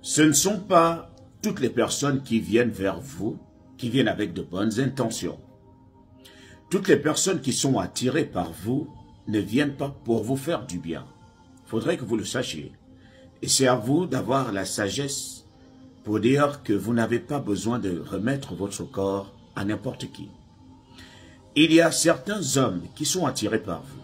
Ce ne sont pas toutes les personnes qui viennent vers vous, qui viennent avec de bonnes intentions. Toutes les personnes qui sont attirées par vous ne viennent pas pour vous faire du bien. Il faudrait que vous le sachiez. Et c'est à vous d'avoir la sagesse pour dire que vous n'avez pas besoin de remettre votre corps à n'importe qui. Il y a certains hommes qui sont attirés par vous.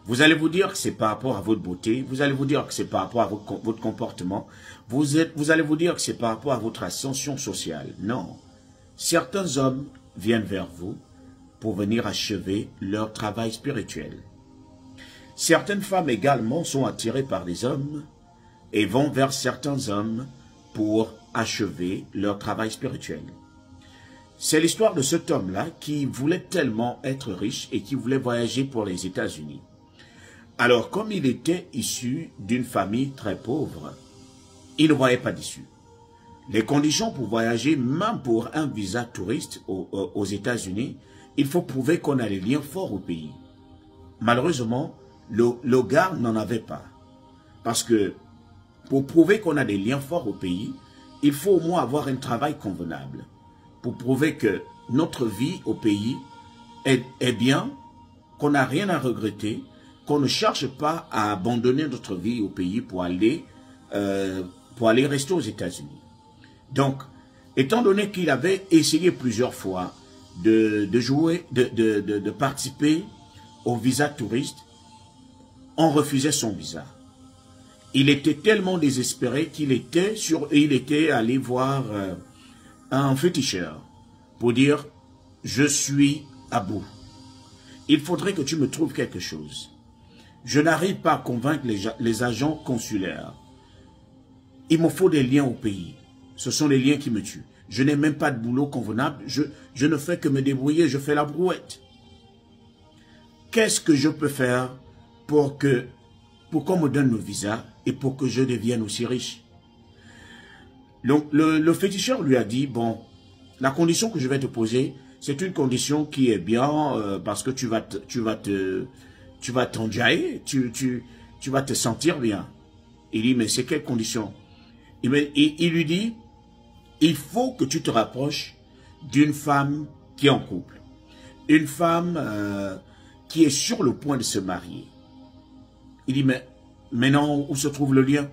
Vous allez vous dire que c'est par rapport à votre beauté, vous allez vous dire que c'est par rapport à votre comportement, vous allez vous dire que c'est par rapport à votre ascension sociale. Non. Certains hommes viennent vers vous pour venir achever leur travail spirituel. Certaines femmes également sont attirées par des hommes et vont vers certains hommes pour achever leur travail spirituel. C'est l'histoire de cet homme-là qui voulait tellement être riche et qui voulait voyager pour les États-Unis. Alors, comme il était issu d'une famille très pauvre, il ne voyait pas d'issue. Les conditions pour voyager, même pour un visa touriste aux États-Unis, il faut prouver qu'on a des liens forts au pays. Malheureusement, le gars n'en avait pas. Parce que pour prouver qu'on a des liens forts au pays, il faut au moins avoir un travail convenable. Pour prouver que notre vie au pays est bien, qu'on n'a rien à regretter, qu'on ne cherche pas à abandonner notre vie au pays pour aller rester aux États-Unis. Donc, étant donné qu'il avait essayé plusieurs fois de participer au visa touriste, on refusait son visa. Il était tellement désespéré qu'il était allé voir un féticheur pour dire « Je suis à bout. Il faudrait que tu me trouves quelque chose. Je n'arrive pas à convaincre les agents consulaires. Il me faut des liens au pays. Ce sont les liens qui me tuent. Je n'ai même pas de boulot convenable. Je ne fais que me débrouiller. Je fais la brouette. Qu'est-ce que je peux faire pour qu'on me donne le visa et pour que je devienne aussi riche ?» Donc, le féticheur lui a dit, bon, la condition que je vais te poser, c'est une condition qui est bien parce que tu vas t'enjailler, tu vas te sentir bien. Il dit, mais c'est quelle condition? Il lui dit, il faut que tu te rapproches d'une femme qui est en couple. Une femme qui est sur le point de se marier. Il dit, mais maintenant, où se trouve le lien?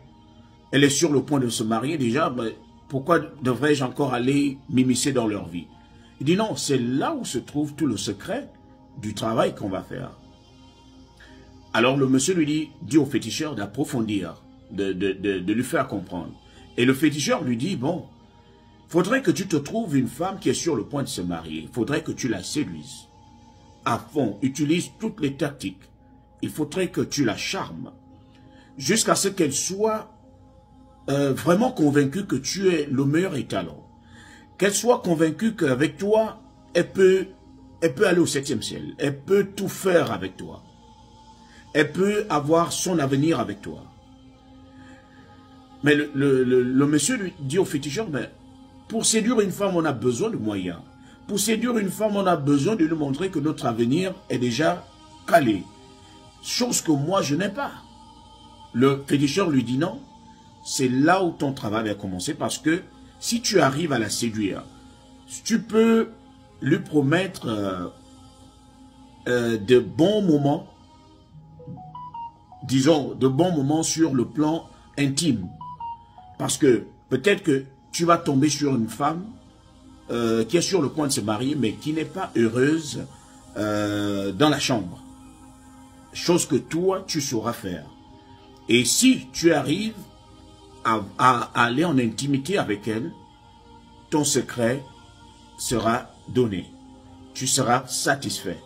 Elle est sur le point de se marier déjà, mais pourquoi devrais-je encore aller m'immiscer dans leur vie? Il dit non, c'est là où se trouve tout le secret du travail qu'on va faire. Alors le monsieur lui dit au féticheur d'approfondir, de lui faire comprendre. Et le féticheur lui dit, bon, faudrait que tu te trouves une femme qui est sur le point de se marier. Il faudrait que tu la séduises à fond, utilise toutes les tactiques. Il faudrait que tu la charmes jusqu'à ce qu'elle soit vraiment convaincue que tu es le meilleur étalon. Qu'elle soit convaincue qu'avec toi, elle peut aller au 7e ciel. Elle peut tout faire avec toi. Elle peut avoir son avenir avec toi. Mais le monsieur lui dit au féticheur, mais pour séduire une femme, on a besoin de moyens. Pour séduire une femme, on a besoin de lui montrer que notre avenir est déjà calé. Chose que moi, je n'ai pas. Le féticheur lui dit non. C'est là où ton travail va commencer parce que si tu arrives à la séduire, tu peux lui promettre de bons moments, disons, de bons moments sur le plan intime. Parce que peut-être que tu vas tomber sur une femme qui est sur le point de se marier, mais qui n'est pas heureuse dans la chambre. Chose que toi, tu sauras faire. Et si tu arrives à aller en intimité avec elle, ton secret sera donné. Tu seras satisfait.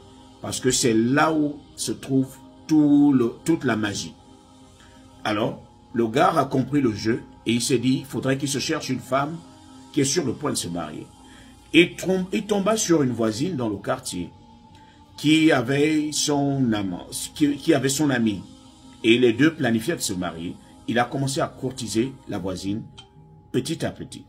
Parce que c'est là où se trouve toute la magie. Alors, le gars a compris le jeu et il s'est dit, il faudrait qu'il se cherche une femme qui est sur le point de se marier. Et il tomba sur une voisine dans le quartier qui avait son amant, qui avait son ami. Et les deux planifiaient de se marier. Il a commencé à courtiser la voisine petit à petit.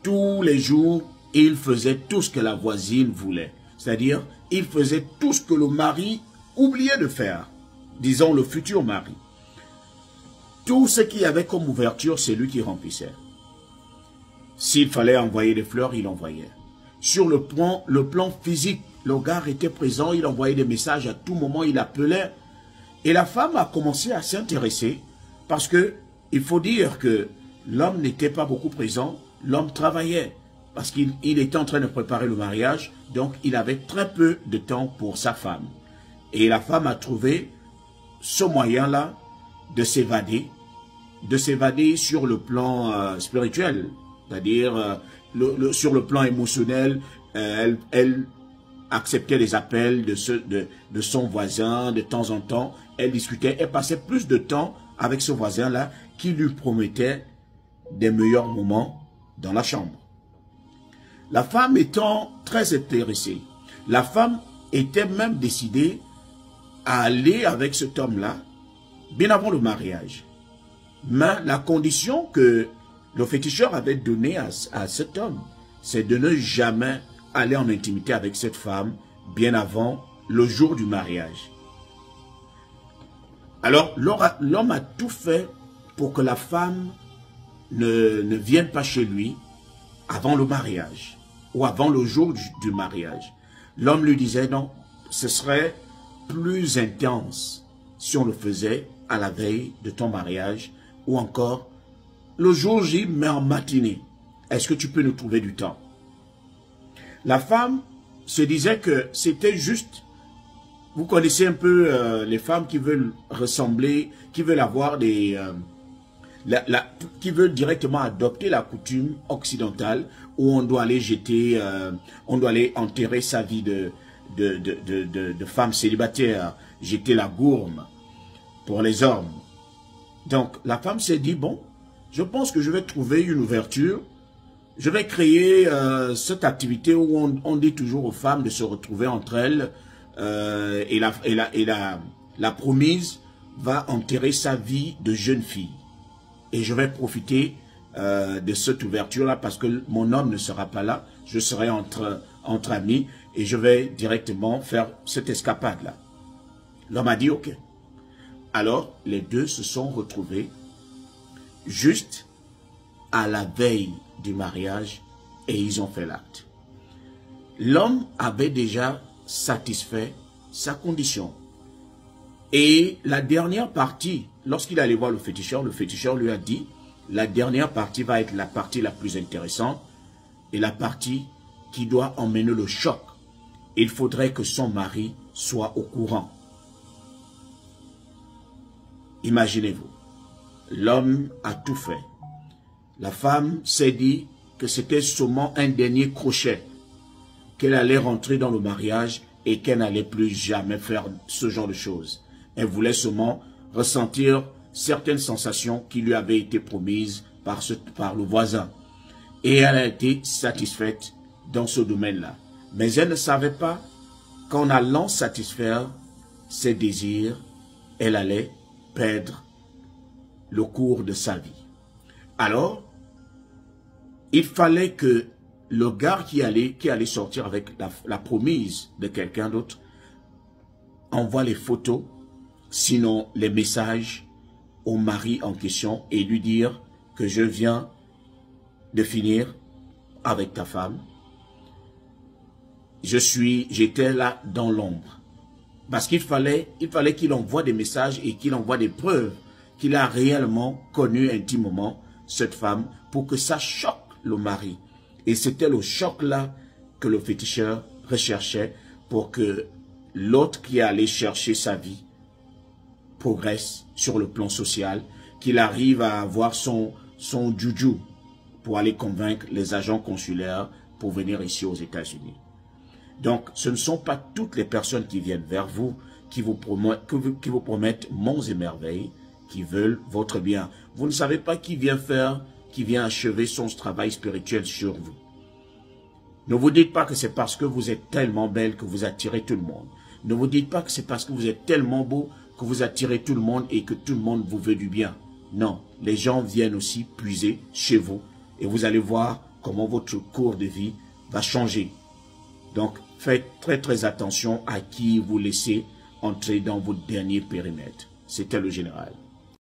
Tous les jours, il faisait tout ce que la voisine voulait. C'est-à-dire, il faisait tout ce que le mari oubliait de faire. Disons, le futur mari. tout ce qu'il y avait comme ouverture, c'est lui qui remplissait. S'il fallait envoyer des fleurs, il envoyait. Sur le plan physique, le gars était présent, il envoyait des messages à tout moment, il appelait. Et la femme a commencé à s'intéresser parce que il faut dire que l'homme n'était pas beaucoup présent, l'homme travaillait parce qu'il était en train de préparer le mariage, donc il avait très peu de temps pour sa femme. Et la femme a trouvé ce moyen-là de s'évader sur le plan spirituel, c'est-à-dire sur le plan émotionnel. Elle acceptait les appels de son voisin de temps en temps. Elle discutait, elle passait plus de temps avec ce voisin-là qui lui promettait des meilleurs moments dans la chambre. La femme étant très intéressée, la femme était même décidée à aller avec cet homme-là bien avant le mariage. Mais la condition que le féticheur avait donnée à cet homme, c'est de ne jamais aller en intimité avec cette femme bien avant le jour du mariage. Alors, l'homme a tout fait pour que la femme ne vienne pas chez lui avant le mariage ou avant le jour du mariage. L'homme lui disait non, ce serait plus intense si on le faisait à la veille de ton mariage ou encore le jour J, mais en matinée. Est-ce que tu peux nous trouver du temps? La femme se disait que c'était juste, vous connaissez un peu les femmes qui veulent ressembler, qui veulent avoir des... qui veulent directement adopter la coutume occidentale où on doit aller jeter, on doit aller enterrer sa vie de femme célibataire, jeter la gourme pour les hommes. Donc la femme s'est dit, bon, je pense que je vais trouver une ouverture, je vais créer cette activité où on dit toujours aux femmes de se retrouver entre elles et la promise va enterrer sa vie de jeune fille. Et je vais profiter de cette ouverture-là parce que mon homme ne sera pas là, je serai entre amis et je vais directement faire cette escapade-là. L'homme a dit ok. Alors, les deux se sont retrouvés juste à la veille du mariage et ils ont fait l'acte. L'homme avait déjà satisfait sa condition. Et la dernière partie, lorsqu'il allait voir le féticheur lui a dit, la dernière partie va être la partie la plus intéressante et la partie qui doit emmener le choc. Il faudrait que son mari soit au courant. Imaginez-vous, l'homme a tout fait. La femme s'est dit que c'était seulement un dernier crochet, qu'elle allait rentrer dans le mariage et qu'elle n'allait plus jamais faire ce genre de choses. Elle voulait seulement ressentir certaines sensations qui lui avaient été promises par le voisin. Et elle a été satisfaite dans ce domaine-là. Mais elle ne savait pas qu'en allant satisfaire ses désirs, elle allait perdre le cours de sa vie. Alors, il fallait que le gars qui allait sortir avec la promise de quelqu'un d'autre envoie les photos, sinon les messages au mari en question et lui dire que je viens de finir avec ta femme. J'étais là dans l'ombre. Parce qu'il fallait qu'il envoie des messages et qu'il envoie des preuves qu'il a réellement connu intimement cette femme pour que ça choque le mari. Et c'était le choc-là que le féticheur recherchait pour que l'autre qui allait chercher sa vie progresse sur le plan social, qu'il arrive à avoir son juju pour aller convaincre les agents consulaires pour venir ici aux États-Unis. Donc, ce ne sont pas toutes les personnes qui viennent vers vous, qui vous promettent monts et merveilles, qui veulent votre bien. Vous ne savez pas qui vient achever son travail spirituel sur vous. Ne vous dites pas que c'est parce que vous êtes tellement belle que vous attirez tout le monde. Ne vous dites pas que c'est parce que vous êtes tellement beau que vous attirez tout le monde et que tout le monde vous veut du bien. Non, les gens viennent aussi puiser chez vous et vous allez voir comment votre cours de vie va changer. Donc, faites très très attention à qui vous laissez entrer dans votre dernier périmètre. C'était le général.